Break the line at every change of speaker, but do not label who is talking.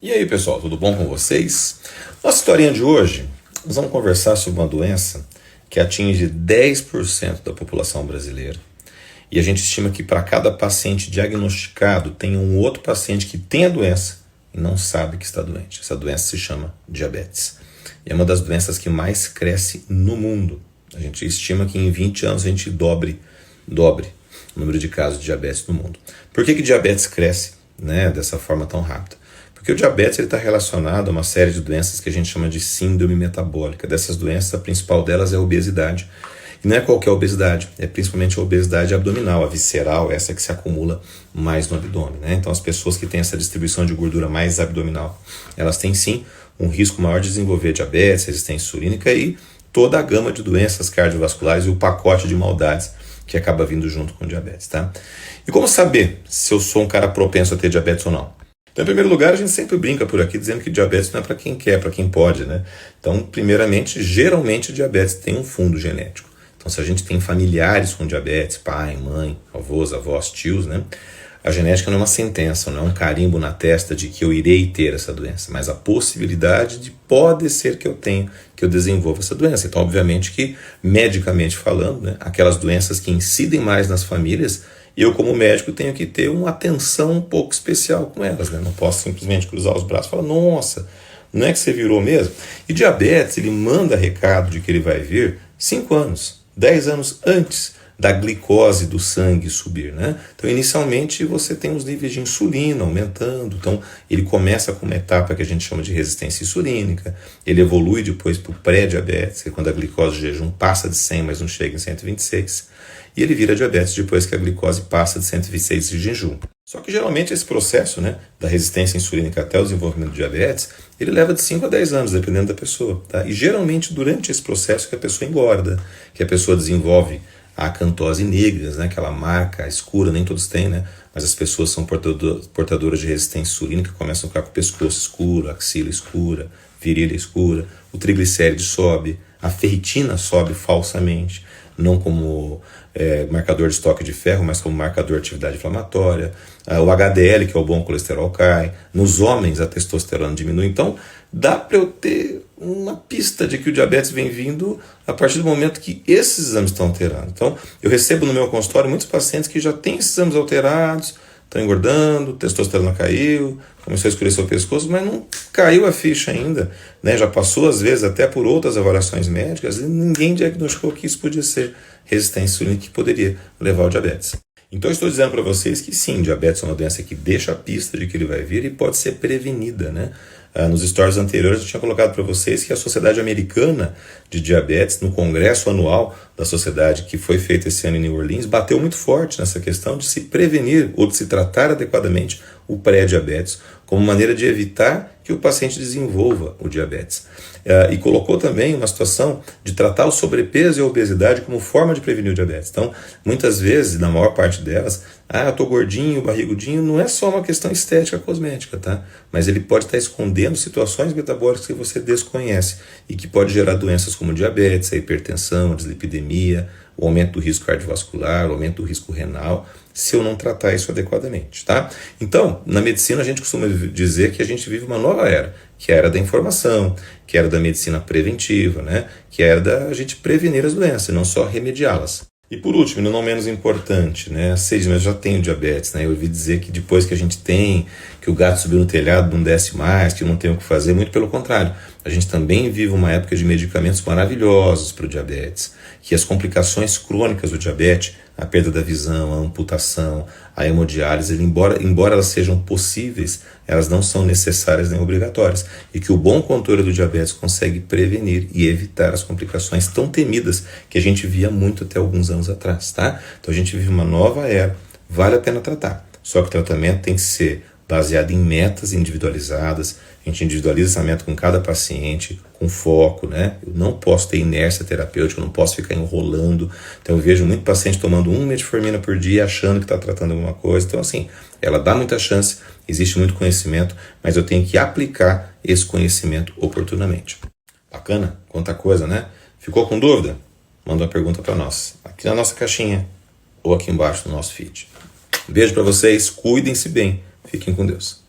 E aí pessoal, tudo bom com vocês? Nossa historinha de hoje, nós vamos conversar sobre uma doença que atinge 10% da população brasileira. E a gente estima que para cada paciente diagnosticado tem um outro paciente que tem a doença e não sabe que está doente. Essa doença se chama diabetes. E é uma das doenças que mais cresce no mundo. A gente estima que em 20 anos a gente dobre o número de casos de diabetes no mundo. Por que diabetes cresce, dessa forma tão rápida? Porque o diabetes está relacionado a uma série de doenças que a gente chama de síndrome metabólica. Dessas doenças, a principal delas é a obesidade. E não é qualquer obesidade, é principalmente a obesidade abdominal, a visceral, essa que se acumula mais no abdômen. Então as pessoas que têm essa distribuição de gordura mais abdominal, elas têm sim um risco maior de desenvolver diabetes, resistência insulínica e toda a gama de doenças cardiovasculares e o pacote de maldades que acaba vindo junto com o diabetes. Tá? E como saber se eu sou um cara propenso a ter diabetes ou não? Então, em primeiro lugar, a gente sempre brinca por aqui dizendo que diabetes não é para quem quer, para quem pode, Então, primeiramente, geralmente diabetes tem um fundo genético. Então, se a gente tem familiares com diabetes, pai, mãe, avós, tios, a genética não é uma sentença, não é um carimbo na testa de que eu irei ter essa doença, mas a possibilidade de pode ser que eu desenvolva essa doença. Então, obviamente que, medicamente falando, aquelas doenças que incidem mais nas famílias, eu como médico tenho que ter uma atenção um pouco especial com elas, Não posso simplesmente cruzar os braços e falar, nossa, não é que você virou mesmo? E diabetes, ele manda recado de que ele vai vir 5 anos, 10 anos antes da glicose do sangue subir, Então, inicialmente, você tem os níveis de insulina aumentando, então ele começa com uma etapa que a gente chama de resistência insulínica, ele evolui depois para o pré-diabetes, que é quando a glicose de jejum passa de 100, mas não chega em 126, e ele vira diabetes depois que a glicose passa de 126 de jejum. Só que geralmente esse processo, da resistência insulínica até o desenvolvimento do diabetes, ele leva de 5 a 10 anos, dependendo da pessoa. Tá? E geralmente durante esse processo que a pessoa engorda, que a pessoa desenvolve a acantose nigris, aquela marca escura, nem todos têm, mas as pessoas são portadoras de resistência insulínica, começam a ficar com o pescoço escuro, a axila escura, virilha escura, o triglicéride sobe, a ferritina sobe falsamente, não como marcador de estoque de ferro, mas como marcador de atividade inflamatória. O HDL, que é o bom colesterol, cai. Nos homens, a testosterona diminui. Então, dá para eu ter uma pista de que o diabetes vem vindo a partir do momento que esses exames estão alterando. Então, eu recebo no meu consultório muitos pacientes que já têm esses exames alterados, estão engordando, testosterona caiu, começou a escurecer o pescoço, mas não caiu a ficha ainda, Já passou às vezes até por outras avaliações médicas e ninguém diagnosticou que isso podia ser resistência insulínica que poderia levar ao diabetes. Então eu estou dizendo para vocês que sim, diabetes é uma doença que deixa a pista de que ele vai vir e pode ser prevenida, Nos stories anteriores eu tinha colocado para vocês que a Sociedade Americana de Diabetes, no congresso anual da sociedade que foi feito esse ano em New Orleans, bateu muito forte nessa questão de se prevenir ou de se tratar adequadamente o pré-diabetes, como maneira de evitar que o paciente desenvolva o diabetes. E colocou também uma situação de tratar o sobrepeso e a obesidade como forma de prevenir o diabetes. Então, muitas vezes, na maior parte delas, eu estou gordinho, barrigudinho, não é só uma questão estética cosmética, tá? Mas ele pode estar escondendo situações metabólicas que você desconhece e que pode gerar doenças como diabetes, a hipertensão, a dislipidemia, o aumento do risco cardiovascular, o aumento do risco renal, se eu não tratar isso adequadamente, tá? Então, na medicina a gente costuma dizer que a gente vive uma nova era, que é a era da informação, que é a era da medicina preventiva, que é a era da gente prevenir as doenças, não só remediá-las. E por último, e não menos importante, há 6 meses eu já tenho diabetes, Eu ouvi dizer que depois que a gente tem, que o gato subiu no telhado não desce mais, que eu não tenho o que fazer, muito pelo contrário. A gente também vive uma época de medicamentos maravilhosos para o diabetes, que as complicações crônicas do diabetes, a perda da visão, a amputação, a hemodiálise, embora elas sejam possíveis, elas não são necessárias nem obrigatórias. E que o bom controle do diabetes consegue prevenir e evitar as complicações tão temidas que a gente via muito até alguns anos atrás, tá? Então a gente vive uma nova era, vale a pena tratar. Só que o tratamento tem que ser baseado em metas individualizadas, a gente individualiza essa meta com cada paciente, com foco, Eu não posso ter inércia terapêutica, eu não posso ficar enrolando. Então eu vejo muito paciente tomando 1 metformina por dia, achando que está tratando alguma coisa. Então assim, ela dá muita chance, existe muito conhecimento, mas eu tenho que aplicar esse conhecimento oportunamente. Bacana? Quanta coisa, Ficou com dúvida? Manda uma pergunta para nós, aqui na nossa caixinha ou aqui embaixo no nosso feed. Um beijo para vocês, cuidem-se bem, fiquem com Deus.